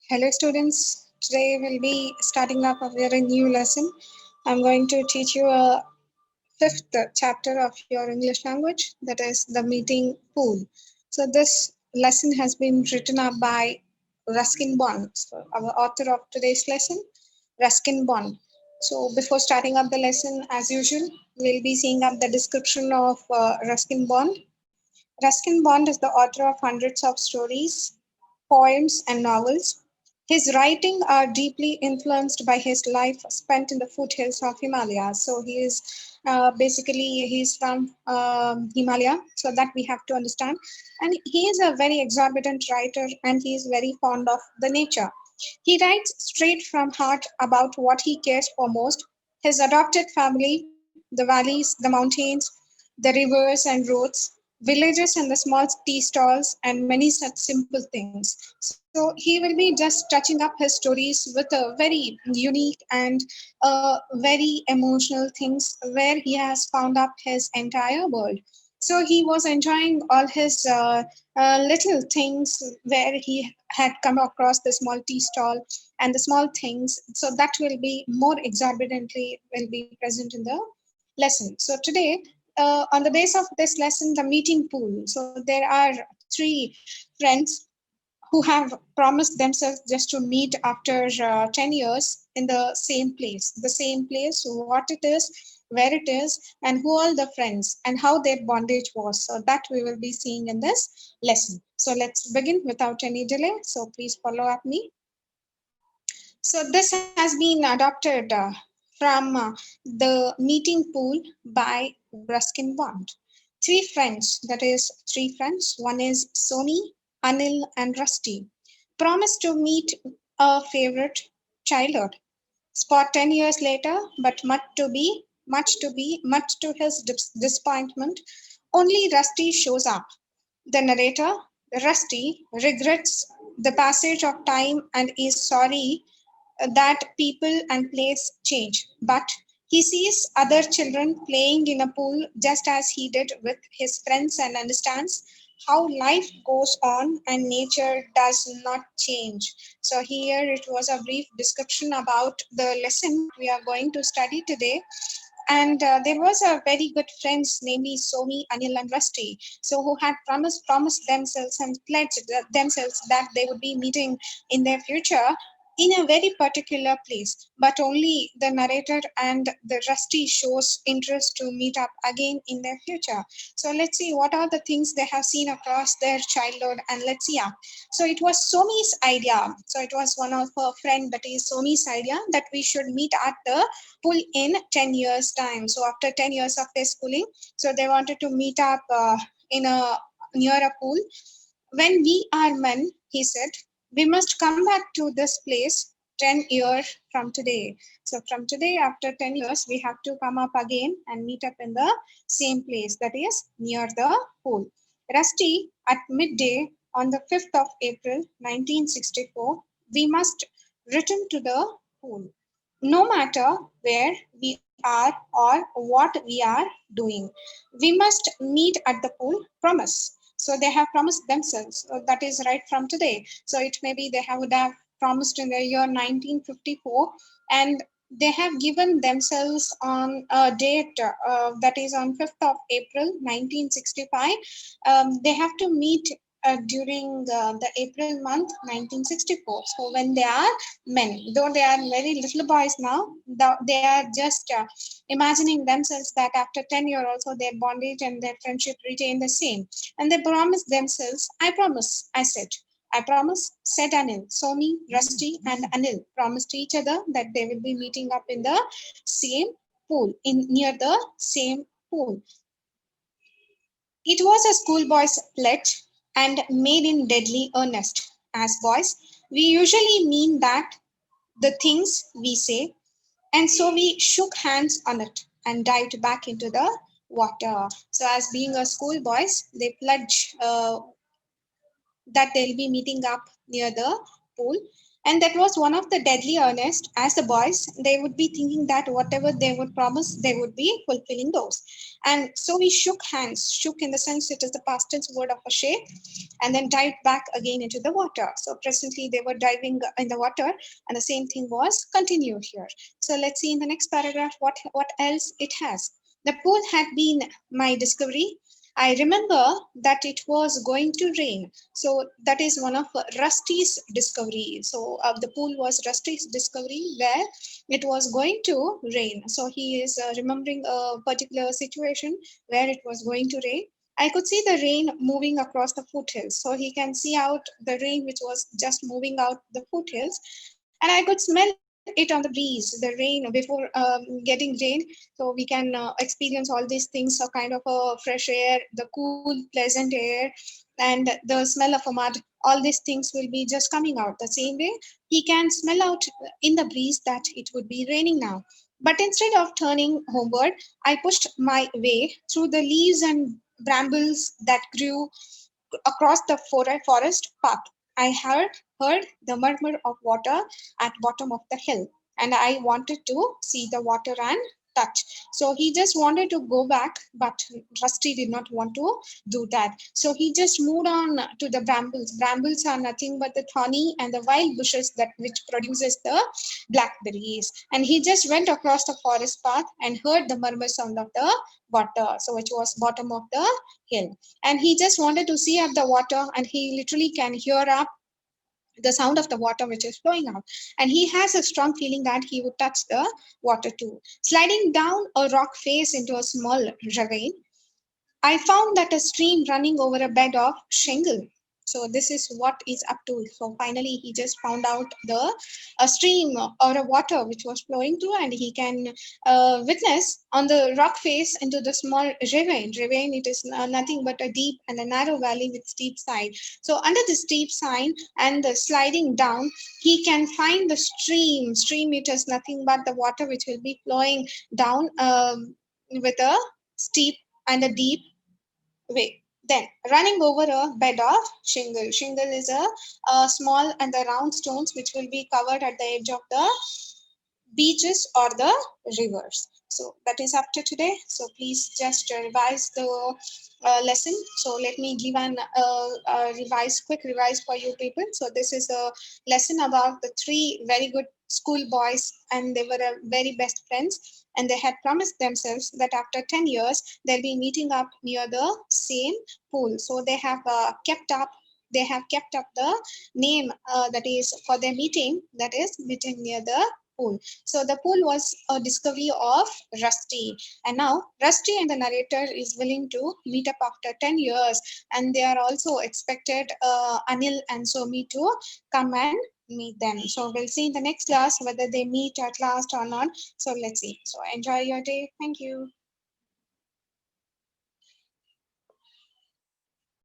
Hello students, today we'll be starting up a very new lesson. I'm going to teach you a fifth chapter of your English language, that is the meeting pool. So this lesson has been written up by Ruskin Bond, so our author of today's lesson, Ruskin Bond. So before starting up the lesson, as usual, we'll be seeing up the description of Ruskin Bond. Ruskin Bond is the author of hundreds of stories, poems, and novels. His writing are deeply influenced by his life spent in the foothills of Himalaya. So he is basically he's from Himalaya, so that we have to understand. And he is a very exorbitant writer, and he is very fond of the nature. He writes straight from heart about what he cares for most: his adopted family, the valleys, the mountains, the rivers and roads, villages and the small tea stalls, and many such simple things. So he will be just touching up his stories with a very unique and very emotional things where he has found up his entire world. So he was enjoying all his little things where he had come across the small tea stall and the small things. So that will be more exorbitantly will be present in the lesson. So today, on the base of this lesson, the meeting pool. So there are three friends who have promised themselves just to meet after 10 years in the same place. The same place, what it is, where it is, and who are the friends, and how their bondage was. So that we will be seeing in this lesson. So let's begin without any delay. So please follow up me. So this has been adopted from the meeting pool by Ruskin Bond. Three friends, that is three friends. One is Somi, Anil, and Rusty, promised to meet a favorite childhood spot 10 years later, but much to his disappointment, only Rusty shows up. The narrator, Rusty, regrets the passage of time and is sorry that people and place change. But he sees other children playing in a pool just as he did with his friends and understands how life goes on and nature does not change. So, here it was a brief description about the lesson we are going to study today. And there was a very good friends, namely Somi, Anil, and Rusty. So who had promised themselves and pledged themselves that they would be meeting in their future in a very particular place. But only the narrator and the Rusty shows interest to meet up again in their future. So let's see what are the things they have seen across their childhood, and let's see. So it was Somi's idea. So it was one of her friend, that is Somi's idea, that we should meet at the pool in 10 years time. So after 10 years of their schooling, so they wanted to meet up in a near a pool. When we are men, he said, we must come back to this place 10 years from today. So from today, after 10 years, we have to come up again and meet up in the same place, that is near the pool. Rusty, at midday on the 5th of April 1964, we must return to the pool, no matter where we are or what we are doing. We must meet at the pool, promise. So they have promised themselves. That is right from today. So it may be would have promised in the year 1954, and they have given themselves on a date that is on 5th of April 1965. They have to meet during the April month 1964. So when they are men, though they are very little boys now, they are just imagining themselves that after 10 years also their bondage and their friendship retain the same. And they promise themselves, I promise, I said. I promise, said Anil. Somi, Rusty, and Anil promised each other that they will be meeting up in the same pool, in near the same pool. It was a schoolboy's pledge and made in deadly earnest. As boys, we usually mean that the things we say, and so we shook hands on it and dived back into the water. So, as being a schoolboys, they pledge that they'll be meeting up near the pool. And that was one of the deadly earnest. As the boys, they would be thinking that whatever they would promise, they would be fulfilling those. And so we shook hands, shook in the sense it is the past tense word of a shake, and then dived back again into the water. So presently they were diving in the water, and the same thing was continued here. So let's see in the next paragraph what else it has. The pool had been my discovery. I remember that it was going to rain. So that is one of Rusty's discovery. So the pool was Rusty's discovery where it was going to rain. So he is remembering a particular situation where it was going to rain. I could see the rain moving across the foothills. So he can see out the rain which was just moving out the foothills. And I could smell it on the breeze, the rain before getting rain. So we can experience all these things, a kind of a fresh air, the cool, pleasant air, and the smell of a mud. All these things will be just coming out. The same way, he can smell out in the breeze that it would be raining now. But instead of turning homeward, I pushed my way through the leaves and brambles that grew across the forest path. I heard the murmur of water at bottom of the hill, and I wanted to see the water and touch. So he just wanted to go back, but Rusty did not want to do that. So he just moved on to the brambles. Brambles are nothing but the thorny and the wild bushes that which produces the blackberries. And he just went across the forest path and heard the murmur sound of the water. So which was bottom of the hill, and he just wanted to see up the water, and he literally can hear up the sound of the water which is flowing out, and he has a strong feeling that he would touch the water too. Sliding down a rock face into a small ravine, I found that a stream running over a bed of shingle. So this is what is up to. So finally, he just found out the a stream or a water which was flowing through, and he can witness on the rock face into the small ravine. Ravine, it is nothing but a deep and a narrow valley with steep side. So under the steep side and the sliding down, he can find the stream. Stream, it is nothing but the water which will be flowing down with a steep and a deep way. Then, running over a bed of shingle. Shingle is a small and the round stones which will be covered at the edge of the beaches or the rivers. So that is up to today. So please just revise the lesson. So let me give an quick revise for you people. So this is a lesson about the three very good school boys, and they were very best friends, and they had promised themselves that after 10 years they'll be meeting up near the same pool. So they have kept up the name that is for their meeting, that is meeting near the pool. So the pool was a discovery of Rusty. And now Rusty and the narrator is willing to meet up after 10 years. And they are also expected Anil and Somi to come and meet them. So we'll see in the next class whether they meet at last or not. So let's see. So enjoy your day. Thank you.